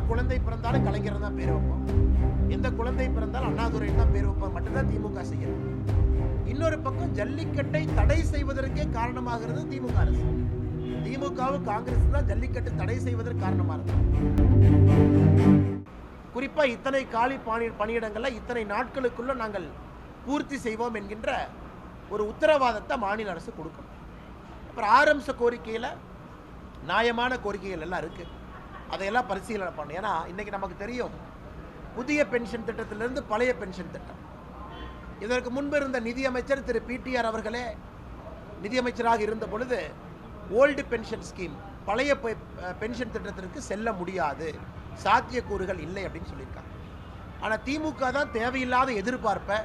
குழந்தை பிறந்தாலும் கலைஞர் தான் பேர் வைப்போம், எந்த குழந்தை பிறந்தாலும் அண்ணாதுரை தான் பேர் வைப்போம் மட்டும்தான் திமுக செய்யும். இன்னொரு பக்கம் ஜல்லிக்கட்டை தடை செய்வதற்கே காரணமாகிறது திமுக அரசு. திமுகவும் காங்கிரஸ் தான் ஜல்லிக்கட்டு தடை செய்வதற்கு காரணமாக குறிப்பா இத்தனை காலி பணியிடங்களை இத்தனை நாட்களுக்குள்ள நாங்கள் பூர்த்தி செய்வோம் என்கின்ற ஒரு உத்தரவாதத்தை மாநில அரசு கொடுக்கணும். அப்புறம் ஆரம்ப கோரிக்கையில் நியாயமான கோரிக்கைகள் எல்லாம் இருக்கு, அதையெல்லாம் பரிசீலனை பண்ணணும். ஏன்னா இன்னைக்கு நமக்கு தெரியும், புதிய பென்ஷன் திட்டத்திலிருந்து பழைய பென்ஷன் திட்டம், இதற்கு முன்பு இருந்த நிதியமைச்சர் திரு பிடிஆர் அவர்களே நிதியமைச்சராக இருந்த பொழுது ஓல்டு பென்ஷன் ஸ்கீம் பழைய பென்ஷன் திட்டத்திற்கு செல்ல முடியாது, சாத்தியக்கூறுகள் இல்லை அப்படின்னு சொல்லியிருக்காங்க. ஆனால் திமுக தான் தேவையில்லாத எதிர்பார்ப்பை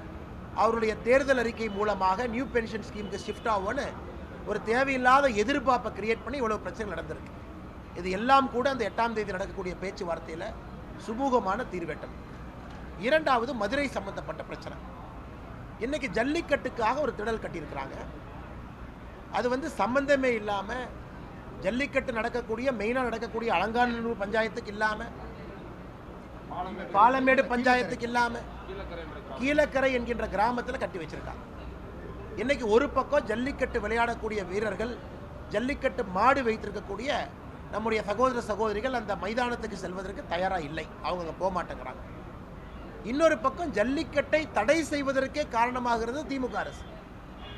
அவருடைய தேர்தல் அறிக்கை மூலமாக நியூ பென்ஷன் ஸ்கீமுக்கு ஷிஃப்ட் ஆகும்னு ஒரு தேவையில்லாத எதிர்பார்ப்பை கிரியேட் பண்ணி இவ்வளவு பிரச்சனை நடந்திருக்கு. இது எல்லாம் கூட அந்த 8ஆம் தேதி நடக்கக்கூடிய பேச்சுவார்த்தையில் சுமூகமான தீர்வேட்டம். இரண்டாவது மதுரை சம்பந்தப்பட்ட பிரச்சனை. இன்னைக்கு ஜல்லிக்கட்டுக்காக ஒரு திடல் கட்டியிருக்கிறாங்க. அது சம்பந்தமே இல்லாமல் ஜல்லிக்கட்டு நடக்கக்கூடிய மெயினாக நடக்கக்கூடிய அலங்காநல்லூர் பஞ்சாயத்துக்கு இல்லாமல், பாலமேடு பஞ்சாயத்துக்கு இல்லாமல் கீழக்கரை என்கின்ற கிராமத்தில் கட்டி வச்சிருக்காங்க. இன்னைக்கு ஒரு பக்கம் ஜல்லிக்கட்டு விளையாடக்கூடிய வீரர்கள், ஜல்லிக்கட்டு மாடு வைத்திருக்கக்கூடிய நம்முடைய சகோதர சகோதரிகள் அந்த மைதானத்துக்கு செல்வதற்கு தயாராக இல்லை, அவங்க போக மாட்டேங்கிறாங்க. இன்னொரு பக்கம் ஜல்லிக்கட்டை தடை செய்வதற்கே காரணமாகிறது திமுக அரசு.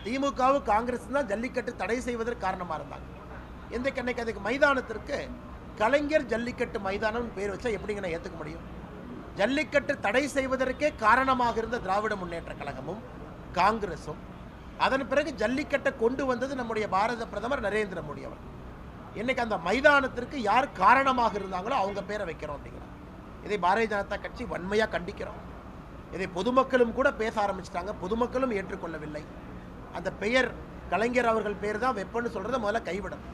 திமுகவும் காங்கிரஸ் தான் ஜல்லிக்கட்டு தடை செய்வதற்கு காரணமாக இருந்தாங்க. எந்த அதுக்கு மைதானத்திற்கு கலைஞர் ஜல்லிக்கட்டு மைதானம் பேர் வச்சா எப்படிங்க நான் ஏற்றுக்க முடியும்? ஜல்லிக்கட்டு தடை செய்வதற்கே காரணமாக இருந்த திராவிட முன்னேற்ற கழகமும் காங்கிரஸும் அதன் பிறகு ஜல்லிக்கட்டை கொண்டு வந்தது நம்முடைய பாரத பிரதமர் நரேந்திர மோடி அவர். இன்னைக்கு அந்த மைதானத்திற்கு யார் காரணமாக இருந்தாங்களோ அவங்க பேரை வைக்கிறோம் அப்படிங்கிறாங்க. இதை பாரதிய ஜனதா கட்சி வன்மையாக கண்டிக்கிறோம். இதை பொதுமக்களும் கூட பேச ஆரம்பிச்சிட்டாங்க, பொதுமக்களும் ஏற்றுக்கொள்ளவில்லை. அந்த பெயர் கலைஞர் அவர்கள் பேர் தான் வெப்பன்னு சொல்றதை முதல்ல கைவிடும்.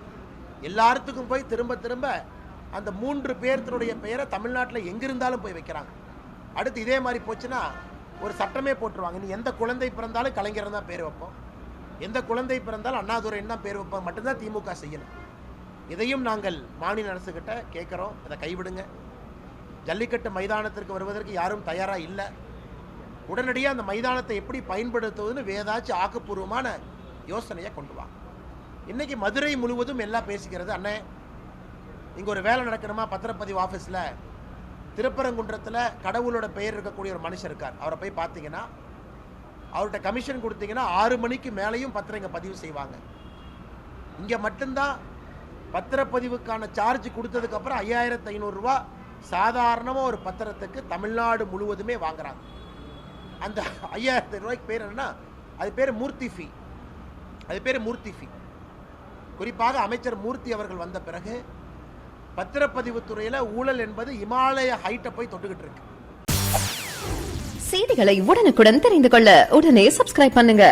எல்லாத்துக்கும் போய் திரும்ப திரும்ப அந்த 3 பேர்த்தினுடைய பெயரை தமிழ்நாட்டில் எங்கிருந்தாலும் போய் வைக்கிறாங்க. அடுத்து இதே மாதிரி போச்சுன்னா ஒரு சட்டமே போட்டுருவாங்க, நீ எந்த குழந்தை பிறந்தாலும் கலைஞர் தான் பேர் வைப்போம், எந்த குழந்தை பிறந்தாலும் அண்ணாதுரைன்னு தான் பேர் வைப்போம் மட்டும்தான் திமுக செய்யணும். இதையும் நாங்கள் மாநில அரசுகிட்ட கேட்குறோம், அதை கைவிடுங்க. ஜல்லிக்கட்டு மைதானத்திற்கு வருவதற்கு யாரும் தயாராக இல்லை. உடனடியாக அந்த மைதானத்தை எப்படி பயன்படுத்துவதுன்னு வேதாச்சும் ஆக்கப்பூர்வமான யோசனையை கொண்டு வாங்க. இன்னைக்கு மதுரை முழுவதும் எல்லாம் பேசிக்கிறது, அண்ணே இங்கே ஒரு வேலை நடக்கணுமா பத்திரப்பதிவு ஆஃபீஸில், திருப்பரங்குன்றத்தில் கடவுளோட பெயர் இருக்கக்கூடிய ஒரு மனுஷன் இருக்கார், அவரை போய் பார்த்தீங்கன்னா அவர்கிட்ட கமிஷன் கொடுத்தீங்கன்னா 6 மணிக்கு மேலேயும் பத்திரம் இங்கே பதிவு செய்வாங்க. இங்கே மட்டும்தான் பத்திரப்பதிவுக்கான சார்ஜ் கொடுத்ததுக்கப்புறம் 5500 ரூபா சாதாரணமாக ஒரு பத்திரத்துக்கு தமிழ்நாடு முழுவதுமே வாங்குறாங்க. அந்த 5000 ரூபாய்க்கு பேர் என்னன்னா அது பேர் மூர்த்தி ஃபீ, அது பேர் மூர்த்தி ஃபீ. குறிப்பாக அமைச்சர் மூர்த்தி அவர்கள் வந்த பிறகு பத்திரப்பதிவு துறையில் ஊழல் என்பது இமாலய ஹைட்டை போய் தொட்டுக்கிட்டு இருக்கு. செய்திகளை உடனுக்குடன் தெரிந்து கொள்ள உடனே சப்ஸ்கிரைப் பண்ணுங்க.